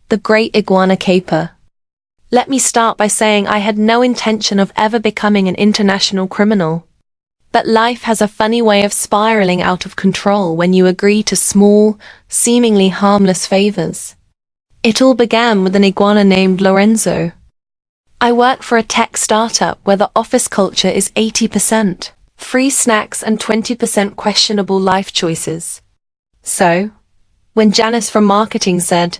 the great iguana caper. Let me start by saying I had no intention of ever becoming an international criminal. But life has a funny way of spiraling out of control when you agree to small, seemingly harmless favors. It all began with an iguana named Lorenzo. I work for a tech startup where the office culture is 80% free snacks and 20% questionable life choices. So, when Janice from marketing said,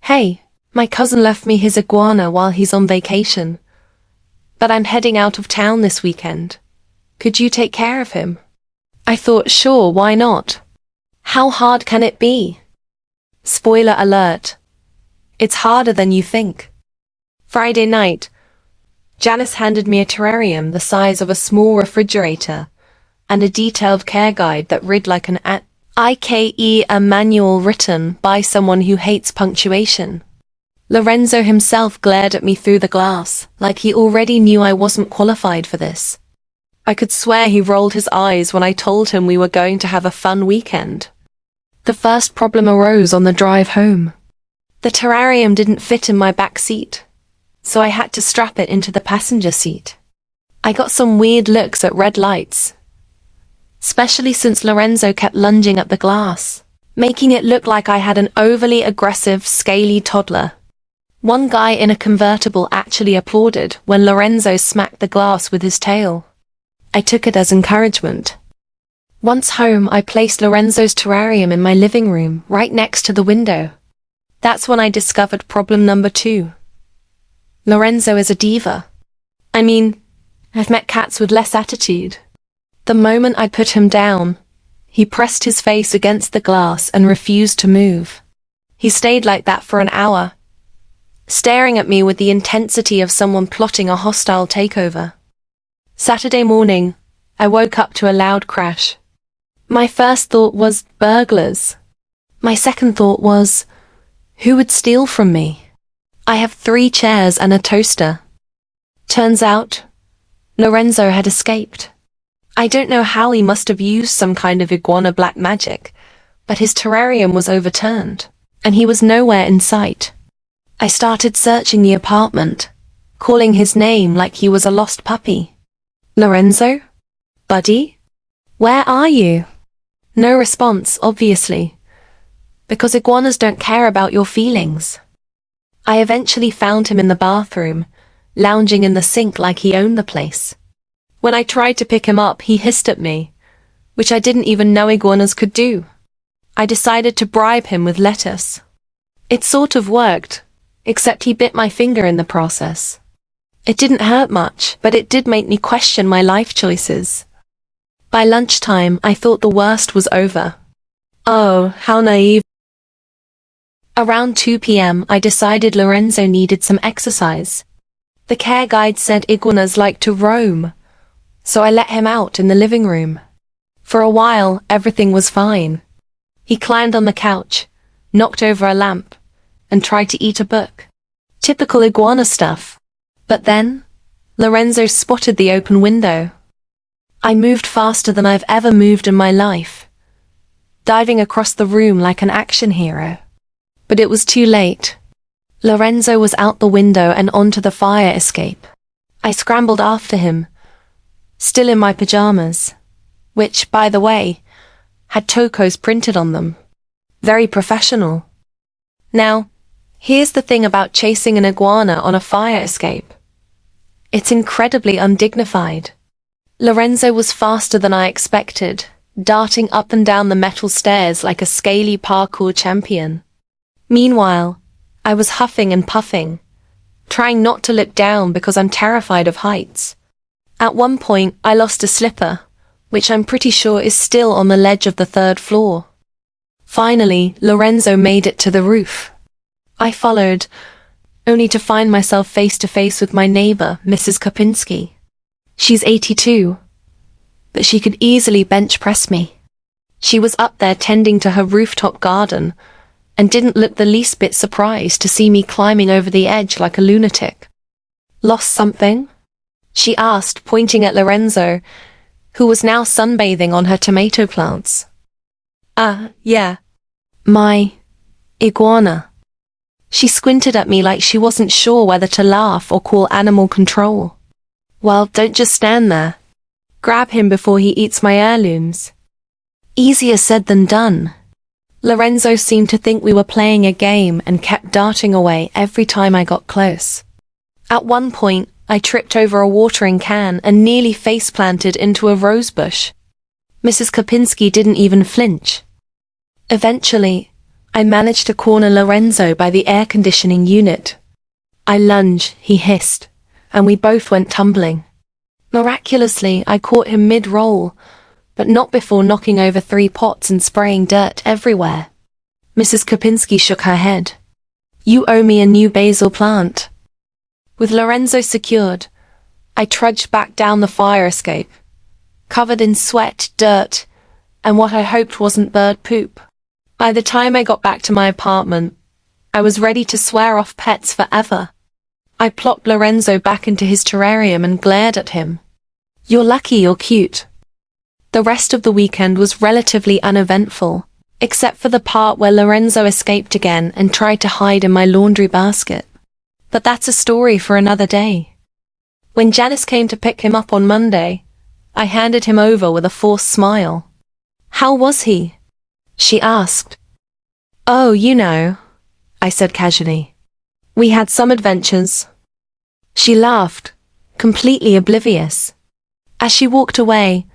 "Hey, my cousin left me his iguana while he's on vacation, but I'm heading out of town this weekend. Could you take care of him?" I thought, sure, why not? How hard can it be? Spoiler alert. It's harder than you think. Friday night, Janice handed me a terrarium the size of a small refrigerator and a detailed care guide that read like an a manual written by someone who hates punctuation. Lorenzo himself glared at me through the glass, like he already knew I wasn't qualified for this. I could swear he rolled his eyes when I told him we were going to have a fun weekend. The first problem arose on the drive home. The terrarium didn't fit in my back seat, so I had to strap it into the passenger seat. I got some weird looks at red lights, especially since Lorenzo kept lunging at the glass, making it look like I had an overly aggressive, scaly toddler. One guy in a convertible actually applauded when Lorenzo smacked the glass with his tail. I took it as encouragement. Once home, I placed Lorenzo's terrarium in my living room, right next to the window. That's when I discovered problem number 2. Lorenzo is a diva. I mean, I've met cats with less attitude. The moment I put him down, he pressed his face against the glass and refused to move. He stayed like that for an hour, staring at me with the intensity of someone plotting a hostile takeover. Saturday morning, I woke up to a loud crash. My first thought was burglars. My second thought was, who would steal from me? I have 3 chairs and a toaster. Turns out, Lorenzo had escaped. I don't know how he must have used some kind of iguana black magic, but his terrarium was overturned, and he was nowhere in sight. I started searching the apartment, calling his name like he was a lost puppy. Lorenzo? Buddy? Where are you? No response, obviously, because iguanas don't care about your feelings. I eventually found him in the bathroom, lounging in the sink like he owned the place. When I tried to pick him up, he hissed at me, which I didn't even know iguanas could do. I decided to bribe him with lettuce. It sort of worked, except he bit my finger in the process. It didn't hurt much, but it did make me question my life choices. By lunchtime, I thought the worst was over. Oh, how naive. Around 2 p.m., I decided Lorenzo needed some exercise. The care guide said iguanas like to roam, so I let him out in the living room. For a while, everything was fine. He climbed on the couch, knocked over a lamp, and tried to eat a book. Typical iguana stuff. But then, Lorenzo spotted the open window. I moved faster than I've ever moved in my life, diving across the room like an action hero. But it was too late. Lorenzo was out the window and onto the fire escape. I scrambled after him, still in my pajamas, which, by the way, had tocos printed on them. Very professional. Now, here's the thing about chasing an iguana on a fire escape. It's incredibly undignified. Lorenzo was faster than I expected, darting up and down the metal stairs like a scaly parkour champion. Meanwhile, I was huffing and puffing, trying not to look down because I'm terrified of heights. At one point, I lost a slipper, which I'm pretty sure is still on the ledge of the 3rd floor. Finally, Lorenzo made it to the roof. I followed, only to find myself face to face with my neighbor, Mrs. Kopinski. She's 82, but she could easily bench press me. She was up there tending to her rooftop garden, and didn't look the least bit surprised to see me climbing over the edge like a lunatic. "Lost something?" she asked, pointing at Lorenzo, who was now sunbathing on her tomato plants. Yeah. My iguana." She squinted at me like she wasn't sure whether to laugh or call animal control. Well, don't just stand there. Grab him before he eats my heirlooms. Easier said than done. Lorenzo seemed to think we were playing a game and kept darting away every time I got close. At one point, I tripped over a watering can and nearly face-planted into a rosebush. Mrs. Kopinski didn't even flinch. Eventually, I managed to corner Lorenzo by the air conditioning unit. I lunged, he hissed, and we both went tumbling. Miraculously, I caught him mid-roll, but not before knocking over 3 pots and spraying dirt everywhere. Mrs. Kopinski shook her head. You owe me a new basil plant. With Lorenzo secured, I trudged back down the fire escape, covered in sweat, dirt, and what I hoped wasn't bird poop. By the time I got back to my apartment, I was ready to swear off pets forever. I plopped Lorenzo back into his terrarium and glared at him. You're lucky you're cute. The rest of the weekend was relatively uneventful, except for the part where Lorenzo escaped again and tried to hide in my laundry basket. But that's a story for another day. When Janice came to pick him up on Monday, I handed him over with a forced smile. How was he? She asked. Oh, you know, I said casually. We had some adventures. She laughed, completely oblivious. As she walked away,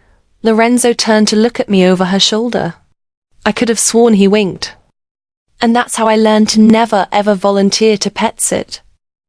Lorenzo turned to look at me over her shoulder. I could have sworn he winked. And that's how I learned to never ever volunteer to pet sit.